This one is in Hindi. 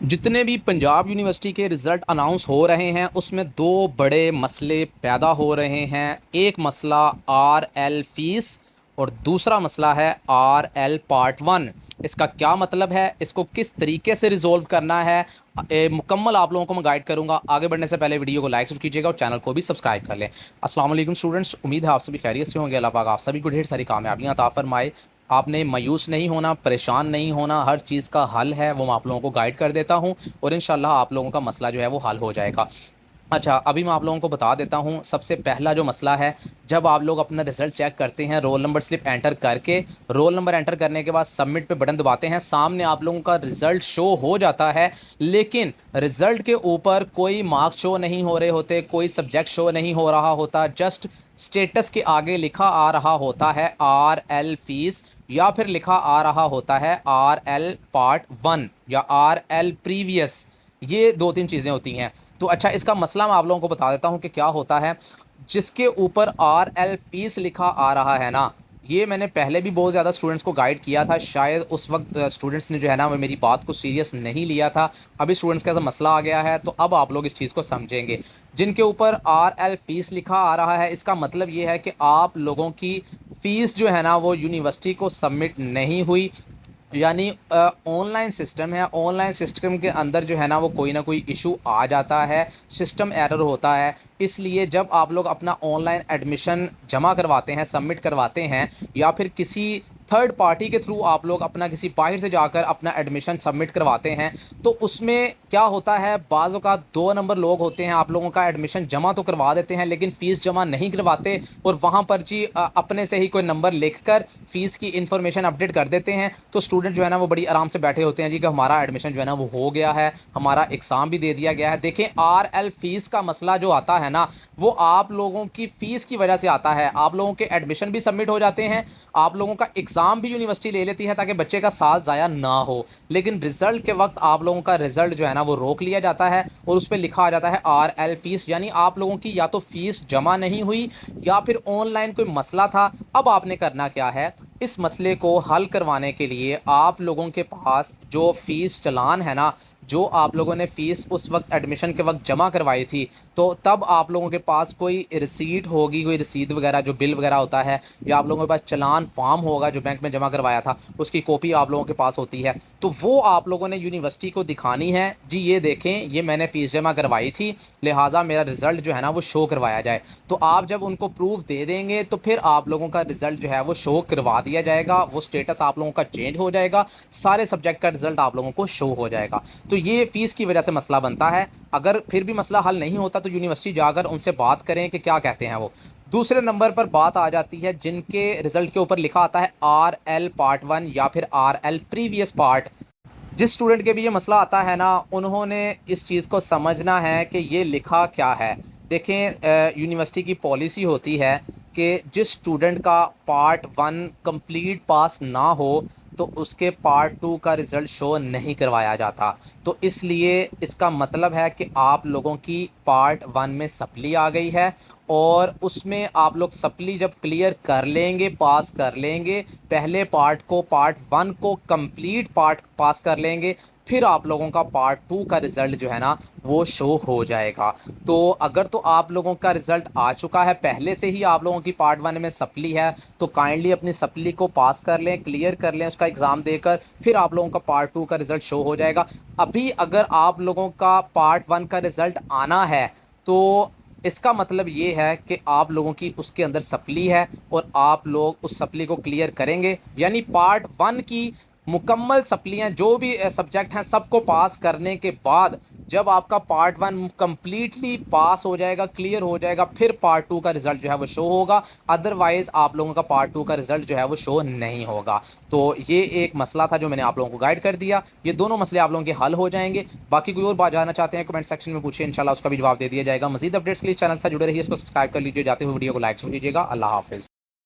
जितने भी पंजाब यूनिवर्सिटी के रिज़ल्ट अनाउंस हो रहे हैं उसमें दो बड़े मसले पैदा हो रहे हैं। एक मसला आर एल फीस और दूसरा मसला है आर एल पार्ट वन। इसका क्या मतलब है, इसको किस तरीके से रिजोल्व करना है, मुकम्मल आप लोगों को मैं गाइड करूंगा। आगे बढ़ने से पहले वीडियो को लाइक जरूर कीजिएगा और चैनल को भी सब्सक्राइब कर लें। अस्सलाम वालेकुम स्टूडेंट्स, उम्मीद है आप सभी खैरियत से होंगे। अल्लाह पाक आप सभी को ढेर सारी कामयाबियाँ अता फरमाए। आपने मायूस नहीं होना, परेशान नहीं होना, हर चीज़ का हल है वो मैं आप लोगों को गाइड कर देता हूँ और इंशाल्लाह आप लोगों का मसला जो है वो हल हो जाएगा। अच्छा, अभी मैं आप लोगों को बता देता हूँ। सबसे पहला जो मसला है, जब आप लोग अपना रिजल्ट चेक करते हैं रोल नंबर स्लिप एंटर करके, रोल नंबर एंटर करने के बाद सबमिट पे बटन दबाते हैं, सामने आप लोगों का रिजल्ट शो हो जाता है। लेकिन रिजल्ट के ऊपर कोई मार्क्स शो नहीं हो रहे होते, कोई सब्जेक्ट शो नहीं हो रहा होता, जस्ट स्टेटस के आगे लिखा आ रहा होता है आर एल फीस, या फिर लिखा आ रहा होता है आर एल पार्ट वन या आर एल प्रीवियस। ये दो तीन चीज़ें होती हैं। तो अच्छा, इसका मसला मैं आप लोगों को बता देता हूँ कि क्या होता है। जिसके ऊपर आर एल फीस लिखा आ रहा है ना, ये मैंने पहले भी बहुत ज़्यादा स्टूडेंट्स को गाइड किया था। शायद उस वक्त स्टूडेंट्स ने जो है ना वो मेरी बात को सीरियस नहीं लिया था। अभी स्टूडेंट्स का ऐसा मसला आ गया है तो अब आप लोग इस चीज़ को समझेंगे। जिनके ऊपर आर एल फीस लिखा आ रहा है, इसका मतलब ये है कि आप लोगों की फ़ीस जो है ना वो यूनिवर्सिटी को सबमिट नहीं हुई। यानी ऑनलाइन सिस्टम है, ऑनलाइन सिस्टम के अंदर जो है ना वो कोई ना कोई इशू आ जाता है, सिस्टम एरर होता है। इसलिए जब आप लोग अपना ऑनलाइन एडमिशन जमा करवाते हैं, सबमिट करवाते हैं, या फिर किसी थर्ड पार्टी के थ्रू आप लोग अपना किसी बाहर से जाकर अपना एडमिशन सबमिट करवाते हैं, तो उसमें क्या होता है, बाज़ों का दो नंबर लोग होते हैं, आप लोगों का एडमिशन जमा तो करवा देते हैं लेकिन फ़ीस जमा नहीं करवाते, और वहाँ पर जी अपने से ही कोई नंबर लिख कर फ़ीस की इन्फॉर्मेशन अपडेट कर देते हैं। तो स्टूडेंट जो है ना वो बड़ी आराम से बैठे होते हैं जी कि हमारा एडमिशन जो है ना वो हो गया है, हमारा एग्ज़ाम भी दे दिया गया है। देखें, आर एल फीस का मसला जो आता है ना वो आप लोगों की फ़ीस की वजह से आता है। आप लोगों के एडमिशन भी सबमिट हो जाते हैं, आप लोगों का एग्ज़ाम भी यूनिवर्सिटी ले लेती है ताकि बच्चे का साल ज़ाया ना हो, लेकिन रिज़ल्ट के वक्त आप लोगों का रिज़ल्ट जो है ना वो रोक लिया जाता है और उस पर लिखा आ जाता है आर एल फीस। यानी आप लोगों की या तो फ़ीस जमा नहीं हुई या फिर ऑनलाइन कोई मसला था। अब आपने करना क्या है, इस मसले को हल करवाने के लिए आप लोगों के पास जो फ़ीस चालान है ना, जो आप लोगों ने फ़ीस उस वक्त एडमिशन के वक्त जमा करवाई थी, तो तब आप लोगों के पास कोई रिसीट होगी, कोई रसीद वगैरह जो बिल वगैरह होता है, या आप लोगों के पास चालान फॉर्म होगा जो बैंक में जमा करवाया था, उसकी कॉपी आप लोगों के पास होती है। तो वो आप लोगों ने यूनिवर्सिटी को दिखानी है जी, ये देखें ये मैंने फ़ीस जमा करवाई थी, लिहाजा मेरा रिज़ल्ट जो है ना वो शो करवाया जाए। तो आप जब उनको प्रूफ दे देंगे तो फिर आप लोगों का रिज़ल्ट जो है वो शो करवा दिया जाएगा, वो स्टेटस आप लोगों का चेंज हो जाएगा, सारे सब्जेक्ट का रिज़ल्ट आप लोगों को शो हो जाएगा। तो ये फ़ीस की वजह से मसला बनता है। अगर फिर भी मसला हल नहीं होता तो यूनिवर्सिटी जाकर उनसे बात करें कि क्या कहते हैं वो। दूसरे नंबर पर बात आ जाती है जिनके रिज़ल्ट के ऊपर लिखा आता है आर एल पार्ट वन या फिर आर एल प्रीवियस पार्ट। जिस स्टूडेंट के भी ये मसला आता है ना, उन्होंने इस चीज़ को समझना है कि ये लिखा क्या है। देखें, यूनिवर्सिटी की पॉलिसी होती है कि जिस स्टूडेंट का पार्ट वन कंप्लीट पास ना हो तो उसके पार्ट टू का रिज़ल्ट शो नहीं करवाया जाता। तो इसलिए इसका मतलब है कि आप लोगों की पार्ट वन में सप्ली आ गई है, और उसमें आप लोग सप्ली जब क्लियर कर लेंगे, पास कर लेंगे, पहले पार्ट को, पार्ट वन को कंप्लीट पार्ट पास कर लेंगे, फिर आप लोगों का पार्ट टू का रिज़ल्ट जो है ना वो शो हो जाएगा। तो अगर तो आप लोगों का रिज़ल्ट आ चुका है, पहले से ही आप लोगों की पार्ट वन में सप्ली है, तो काइंडली अपनी सप्ली को पास कर लें, क्लियर कर लें उसका एग्ज़ाम देकर, फिर आप लोगों का पार्ट टू का रिज़ल्ट शो हो जाएगा। अभी अगर आप लोगों का पार्ट वन का रिज़ल्ट आना है तो इसका मतलब ये है कि आप लोगों की उसके अंदर सप्ली है और आप लोग उस सप्ली को क्लियर करेंगे। यानी पार्ट वन की मुकम्मल सप्लियाँ जो भी सब्जेक्ट हैं सबको पास करने के बाद जब आपका पार्ट वन कम्प्लीटली पास हो जाएगा, क्लियर हो जाएगा, फिर पार्ट टू का रिज़ल्ट जो है वो शो होगा। अदरवाइज़ आप लोगों का पार्ट टू का रिज़ल्ट जो है वो शो नहीं होगा। तो ये एक मसला था जो मैंने आप लोगों को गाइड कर दिया। ये दोनों मसले आप लोगों के हल हो जाएंगे। बाकी कोई और बात जानना चाहते हैं कमेंट सेक्शन में पूछिए, इंशाल्लाह उसका भी जवाब दे दिया जाएगा। मज़ीद अपडेट्स के लिए चैनल से जुड़े रहिए, इसको सब्सक्राइब कर लीजिए, जाते हुए वीडियो को लाइक कीजिएगा। अल्लाह हाफ़िज़।